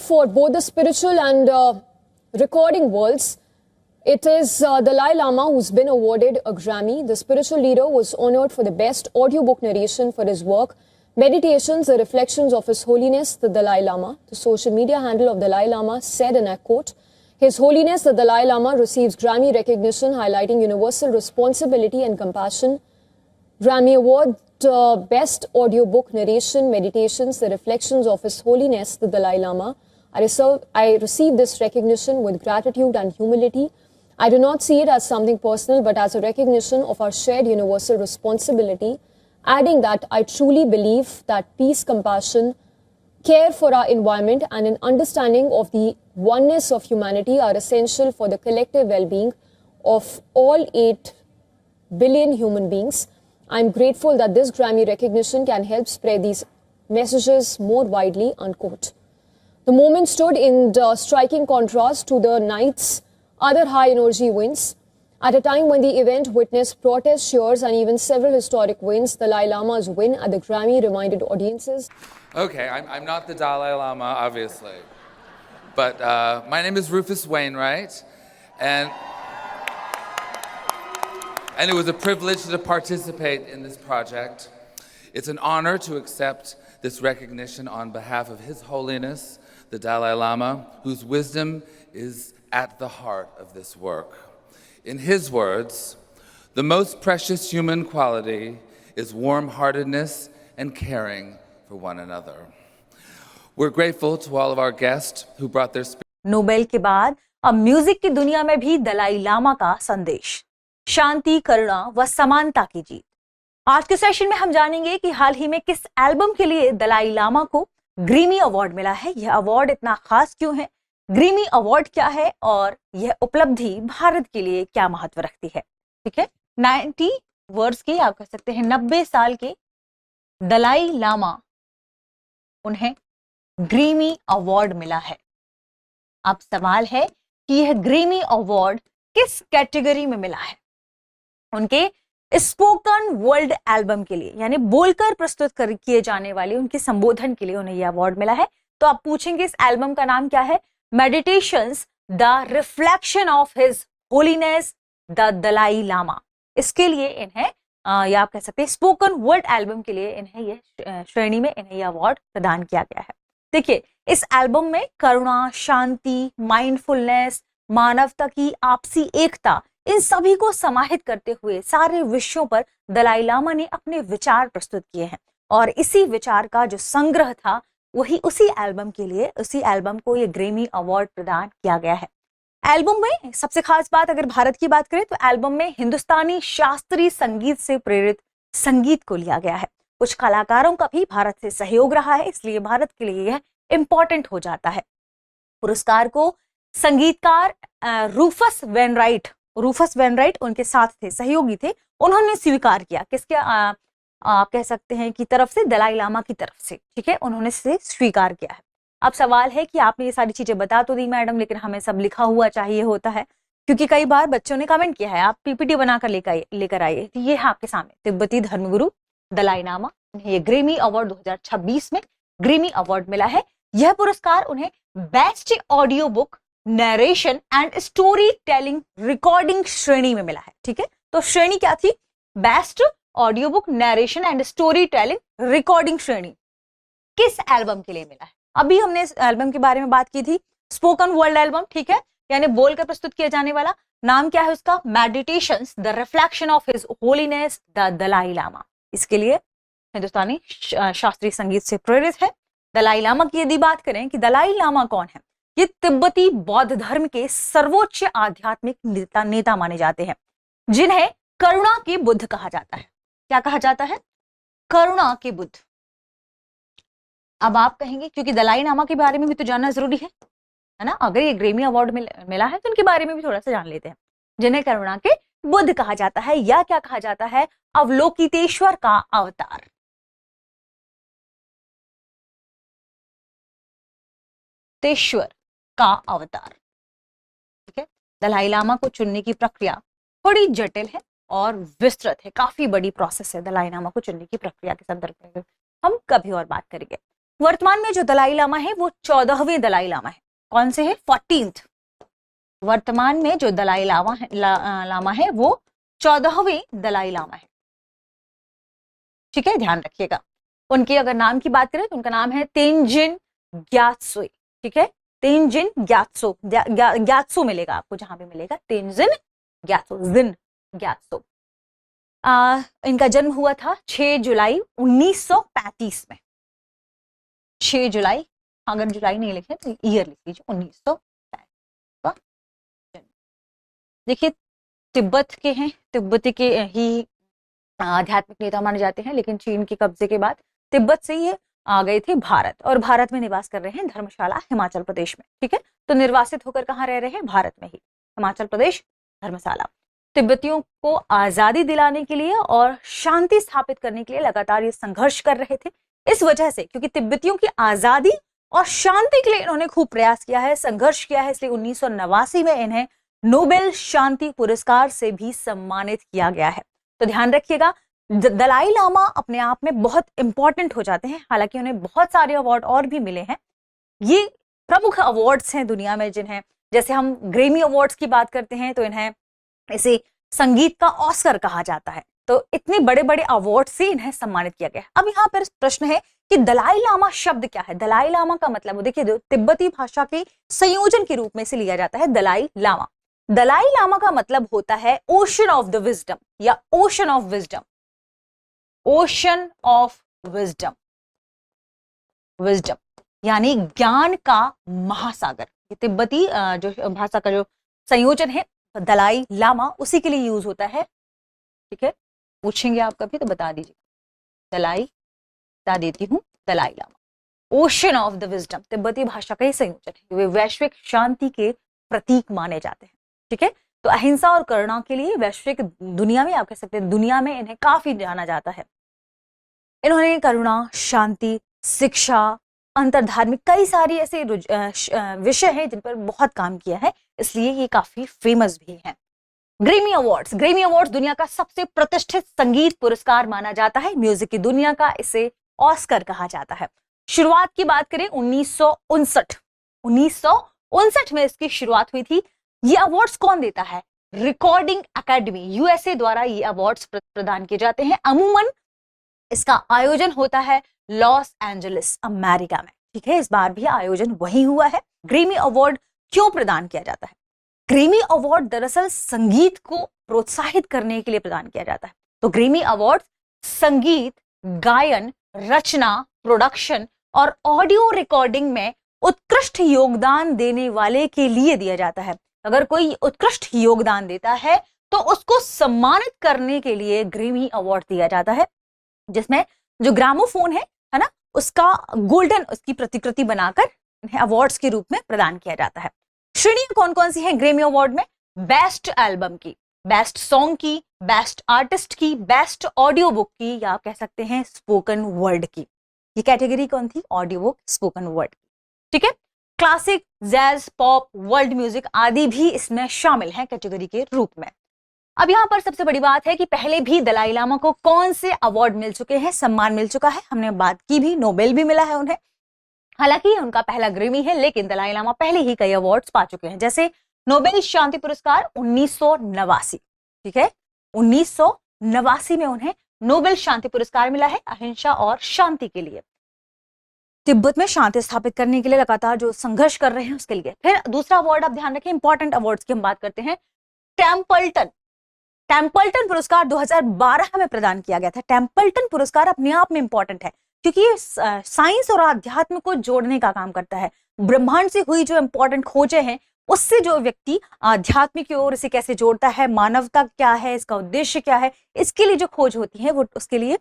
for both the spiritual and recording worlds. It is Dalai Lama who's been awarded a Grammy. The spiritual leader was honored for the best audiobook narration for his work, Meditations, the Reflections of His Holiness, the Dalai Lama. The social media handle of Dalai Lama said, and I quote, "His Holiness the Dalai Lama receives Grammy recognition highlighting universal responsibility and compassion. Grammy Award, Best Audiobook Narration, Meditations, the Reflections of His Holiness the Dalai Lama. I receive this recognition with gratitude and humility. I do not see it as something personal, but as a recognition of our shared universal responsibility," adding that I truly believe that peace, compassion, care for our environment and an understanding of the oneness of humanity are essential for the collective well-being of all 8 billion human beings. I'm grateful that this Grammy recognition can help spread these messages more widely, unquote. The moment stood in striking contrast to the night's other high-energy wins. At a time when the event witnessed protest cheers and even several historic wins, Dalai Lama's win at the Grammy reminded audiences. Okay, I'm not the Dalai Lama, obviously. But my name is Rufus Wainwright, and it was a privilege to participate in this project. It's an honor to accept this recognition on behalf of His Holiness, the Dalai Lama, whose wisdom is at the heart of this work. In his words, "The most precious human quality is warm-heartedness and caring for one another." We're grateful to all of our guests who brought their spirit. Nobel के बाद अब music की दुनिया में भी दलाई लामा का संदेश, शांति, करुणा व समानता की जीत। आज के सेशन में हम जानेंगे कि हाल ही में किस एल्बम के लिए दलाई लामा को ग्रीमी अवार्ड मिला है। यह अवार्ड इतना खास क्यों है, ग्रीमी अवार्ड क्या है और यह उपलब्धि भारत के लिए क्या महत्व रखती है। ठीक है, 90 वर्ष के, आप कह सकते हैं 90 साल के दलाई लामा, उन्हें ग्रीमी अवार्ड मिला है। अब सवाल है कि यह ग्रीमी अवार्ड किस कैटेगरी में मिला है। उनके स्पोकन वर्ल्ड एल्बम के लिए, यानी बोलकर प्रस्तुत किए जाने वाले उनके संबोधन के लिए उन्हें यह अवार्ड मिला है। तो आप पूछेंगे इस एल्बम का नाम क्या है। Meditations, the reflection of his holiness the Dalai Lama. इसके लिए इन्हें या आप कह सकते हैं स्पोकन वर्ड एल्बम के लिए इन्हें यह श्रेणी में इन्हें यह अवार्ड प्रदान किया गया है। देखिए, इस एल्बम में करुणा, शांति, माइंडफुलनेस, मानवता की आपसी एकता, इन सभी को समाहित करते हुए सारे विषयों पर दलाई लामा ने अपने विचार प्रस्तुत किए हैं और इसी विचार का जो संग्रह था वही उसी एल्बम के लिए, उसी एल्बम को ये ग्रैमी अवार्ड प्रदान किया गया है। एल्बम में सबसे खास बात अगर भारत की बात करें तो एल्बम में हिंदुस्तानी शास्त्रीय संगीत से प्रेरित संगीत को लिया गया है। कुछ कलाकारों का भी भारत से सहयोग रहा है, इसलिए भारत के लिए यह इंपॉर्टेंट हो जाता है। पुरस्कार को संगीतकार रूफस वेनराइट उनके साथ थे, सहयोगी थे, उन्होंने स्वीकार किया। किसके आप कह सकते हैं कि तरफ से, दलाई लामा की तरफ से। ठीक है, उन्होंने इसे स्वीकार किया है। अब सवाल है कि आपने ये सारी चीजें बता तो दी मैडम, लेकिन हमें सब लिखा हुआ चाहिए होता है, क्योंकि कई बार बच्चों ने कमेंट किया है आप पीपीटी बनाकर लेकर आइए। तो ये है आपके सामने तिब्बती धर्मगुरु दलाई लामा, उन्हें ये ग्रैमी अवार्ड 2026 में ग्रैमी अवार्ड मिला है। यह पुरस्कार उन्हें best audio book narration and story telling recording श्रेणी में मिला है। ठीक है, तो श्रेणी क्या थी, best audio book narration and story telling recording श्रेणी। किस एल्बम के लिए मिला है, अभी हमने इस एल्बम के बारे में बात की थी, स्पोकन वर्ल्ड एल्बम। ठीक है, यानी बोलकर प्रस्तुत किया जाने वाला। नाम क्या है उसका, meditations, the reflection of his holiness the Dalai Lama. इसके लिए हिंदुस्तानी शास्त्रीय संगीत से प्रेरित है। दलाई लामा की यदि बात करें कि दलाई लामा कौन है, ये तिब्बती बौद्ध धर्म के सर्वोच्च आध्यात्मिक नेता माने जाते हैं, जिन्हें करुणा के बुद्ध कहा जाता है। क्या कहा जाता है, करुणा के बुद्ध। अब आप कहेंगे क्योंकि दलाई लामा के बारे में भी तो जानना जरूरी है ना, अगर ये ग्रैमी अवार्ड मिला है तो उनके बारे में भी थोड़ा सा जान लेते हैं। जिन्हें करुणा के बुद्ध कहा जाता है, या क्या कहा जाता है, अवलोकितेश्वर का अवतार। तेश्वर का अवतार। ठीक है, दलाई लामा को चुनने की प्रक्रिया थोड़ी जटिल है और विस्तृत है, काफी बड़ी प्रोसेस है। दलाई लामा को चुनने की प्रक्रिया के संदर्भ में हम कभी और बात करेंगे। वर्तमान में जो दलाई लामा है वो 14वें दलाई लामा है। कौन से है? 14th। वर्तमान में जो दलाई लामा है वो 14वें दलाई लामा है। ठीक है, ध्यान रखिएगा। उनके अगर नाम की बात करें तो उनका नाम है तेंजिन ग्यात्सो। ठीक है, तेंजिन ग्यात्सो, ग्यात्सो मिलेगा आपको जहां भी मिलेगा, तेंजिन ग्यात्सो, जिन ग्यात्सो। इनका जन्म हुआ था 6 जुलाई 1935 में। 6 जुलाई, अगर जुलाई नहीं लिखे तो ईयर लिख लीजिए, 1935 का जन्म। देखिए, तिब्बत के हैं, तिब्बती के ही आध्यात्मिक नेता माने जाते हैं, लेकिन चीन के कब्जे के बाद तिब्बत से ये आ गए थे भारत, और भारत में निवास कर रहे हैं धर्मशाला हिमाचल प्रदेश में। ठीक है, तो निर्वासित होकर कहाँ रह रहे हैं? भारत में ही, हिमाचल प्रदेश धर्मशाला। तिब्बतियों को आजादी दिलाने के लिए और शांति स्थापित करने के लिए लगातार ये संघर्ष कर रहे थे। इस वजह से, क्योंकि तिब्बतियों की आजादी और शांति के लिए इन्होंने खूब प्रयास किया है, संघर्ष किया है, इसलिए 1989 में इन्हें नोबेल शांति पुरस्कार से भी सम्मानित किया गया है। तो ध्यान रखिएगा, दलाई लामा अपने आप में बहुत इंपॉर्टेंट हो जाते हैं। हालांकि उन्हें बहुत सारे अवार्ड और भी मिले हैं। ये प्रमुख अवार्ड्स हैं दुनिया में जिन्हें, जैसे हम ग्रेमी अवार्ड्स की बात करते हैं तो इन्हें इसे संगीत का ऑस्कर कहा जाता है। तो इतने बड़े बड़े अवार्ड से इन्हें सम्मानित किया गया। अब यहाँ पर प्रश्न है कि दलाई लामा शब्द क्या है? दलाई लामा का मतलब, देखिए, तिब्बती भाषा के संयोजन के रूप में से लिया जाता है दलाई लामा। दलाई लामा का मतलब होता है ओशन ऑफ द विजडम या ocean of wisdom. Ocean of wisdom, wisdom यानी ज्ञान का महासागर। ये तिब्बती जो भाषा का जो संयोजन है दलाई लामा, उसी के लिए यूज होता है। ठीक है, पूछेंगे आप कभी तो बता दीजिए। दलाई, बता देती हूँ, Dalai Lama ocean of the wisdom तिब्बती भाषा का ही संयोजन है। वे वैश्विक शांति के प्रतीक माने जाते हैं। ठीक है, तो अहिंसा और करुणा के लिए वैश्विक दुनिया में, आप कह सकते हैं दुनिया में, इन्हें काफी जाना जाता है। इन्होंने करुणा, शांति, शिक्षा, अंतरधार्मिक कई सारी ऐसे विषय हैं जिन पर बहुत काम किया है, इसलिए ये काफी फेमस भी हैं। ग्रेमी अवार्ड्स, ग्रेमी अवार्ड्स दुनिया का सबसे प्रतिष्ठित संगीत पुरस्कार माना जाता है। म्यूजिक की दुनिया का इसे ऑस्कर कहा जाता है। शुरुआत की बात करें 1959 में इसकी शुरुआत हुई थी। ये अवार्ड्स कौन देता है? रिकॉर्डिंग एकेडमी, यूएसए द्वारा ये अवार्ड्स प्रदान किए जाते हैं। अमूमन इसका आयोजन होता है लॉस एंजलिस, अमेरिका में। ठीक है, इस बार भी आयोजन वही हुआ है। ग्रेमी अवार्ड क्यों प्रदान किया जाता है? ग्रेमी अवार्ड दरअसल संगीत को प्रोत्साहित करने के लिए प्रदान किया जाता है। तो ग्रेमी अवार्ड संगीत, गायन, रचना, प्रोडक्शन और ऑडियो रिकॉर्डिंग में उत्कृष्ट योगदान देने वाले के लिए दिया जाता है। अगर कोई उत्कृष्ट योगदान देता है तो उसको सम्मानित करने के लिए ग्रेमी अवार्ड दिया जाता है, जिसमें जो ग्रामोफोन है ना, उसका गोल्डन, उसकी प्रतिकृति बनाकर इन्हें अवार्ड्स के रूप में प्रदान किया जाता है। श्रेणियां कौन कौन सी हैं ग्रेमी अवार्ड में? बेस्ट एल्बम की, बेस्ट सॉन्ग की, बेस्ट आर्टिस्ट की, बेस्ट ऑडियो बुक की, या आप कह सकते हैं स्पोकन वर्ड की। ये कैटेगरी कौन थी? Audio book, spoken word. ठीक है, classic, jazz, pop, world music आदि भी इसमें शामिल हैं कैटेगरी के रूप में। अब यहाँ पर सबसे बड़ी बात है कि पहले भी दलाई लामा को कौन से अवार्ड मिल चुके हैं, सम्मान मिल चुका है। हमने बात की भी, नोबेल भी मिला है उन्हें। हालांकि उनका पहला ग्रेमी है, लेकिन दलाई लामा पहले ही कई अवार्ड्स पा चुके हैं, जैसे नोबेल शांति पुरस्कार 1989। ठीक है, 1989 में उन्हें नोबेल शांति पुरस्कार मिला है अहिंसा और शांति के लिए। तिब्बत में शांति स्थापित करने के लिए लगातार जो संघर्ष कर रहे हैं उसके लिए। फिर दूसरा अवार्ड आप ध्यान रखें, इंपॉर्टेंट अवार्ड्स की हम बात करते हैं। टेम्पल्टन पुरस्कार 2012 में प्रदान किया गया था। टेम्पल्टन पुरस्कार अपने आप में इंपॉर्टेंट है क्योंकि ये साइंस और आध्यात्म को जोड़ने का काम करता है। ब्रह्मांड से हुई जो इंपॉर्टेंट खोजें हैं उससे जो व्यक्ति आध्यात्म की ओर इसे कैसे जोड़ता है, मानवता क्या है, इसका उद्देश्य क्या है, इसके लिए जो खोज होती है वो उसके लिए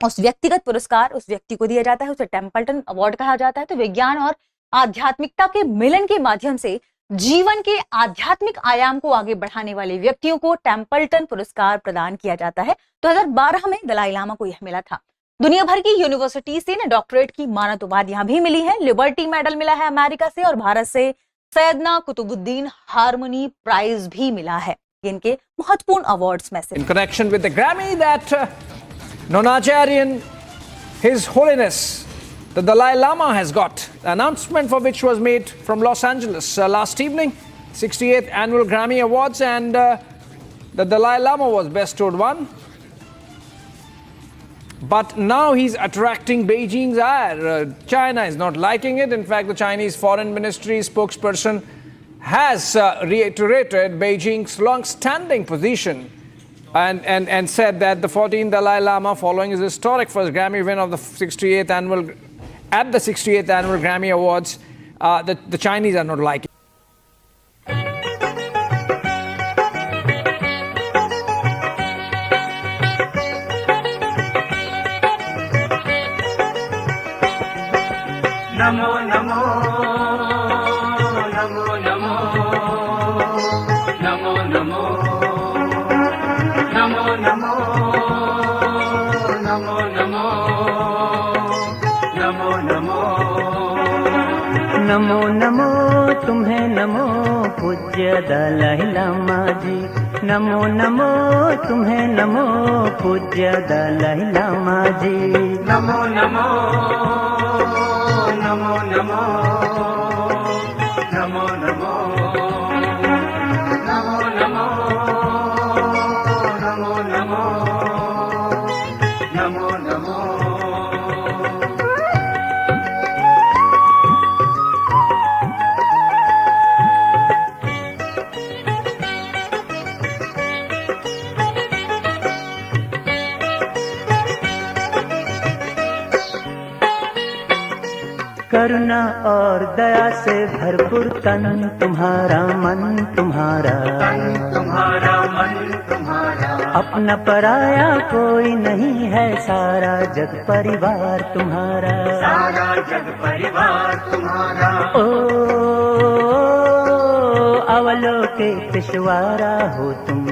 उस व्यक्तिगत पुरस्कार उस व्यक्ति को दिया जाता है, उसे टेम्पल्टन अवार्ड कहा जाता है। तो विज्ञान और आध्यात्मिकता के मिलन के माध्यम से जीवन के आध्यात्मिक आयाम को आगे बढ़ाने वाले व्यक्तियों को टेम्पल्टन पुरस्कार प्रदान किया जाता है। 2012 में दलाई लामा को यह मिला था। दुनिया भर की यूनिवर्सिटी से ना डॉक्टरेट की मानद उपाधि यहाँ भी मिली है। लिबर्टी मेडल मिला है अमेरिका से, और भारत से सैयदना कुतुबुद्दीन हारमोनी प्राइज भी मिला है। ये इनके महत्वपूर्ण अवार्ड्स में से। In connection with the Grammy that Nonacharyan, His Holiness the Dalai Lama has got the announcement for which was made from Los Angeles last evening, 68th Annual Grammy Awards, and the Dalai Lama was bestowed one. But now he's attracting Beijing's ire. China is not liking it. In fact, the Chinese Foreign Ministry spokesperson has reiterated Beijing's long-standing position and said that the 14th Dalai Lama, following his historic first Grammy win of the 68th annual Grammy Awards, the Chinese are not liking it. Namo Namo Namo Namo Namo Namo Namo Namo Namo Namo Namo Namo Namo Namo तुम्हें नमो पूज्य दलाई लामा जी। नमो नमो तुम्हें नमो पूज्य दलाई लामा जी। नमो नमो नमो नमो नमो नमो नमो नमो नमो नमो नमो नमो। करुणा और दया से भरपूर तन तुम्हारा मन तुम्हारा मन तुम्हारा। अपना पराया कोई नहीं है, सारा जग परिवार तुम्हारा, सारा जग परिवार तुम्हारा। ओ अवलोकितेश्वरा हो तुम,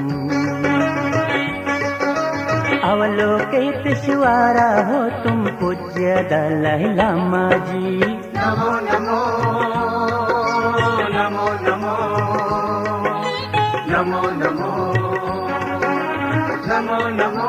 अवलोकितेश्वरा हो तुम पूज्य दलाई लामा जी। नमो नमो नमो नमो नमो नमो नमो नमो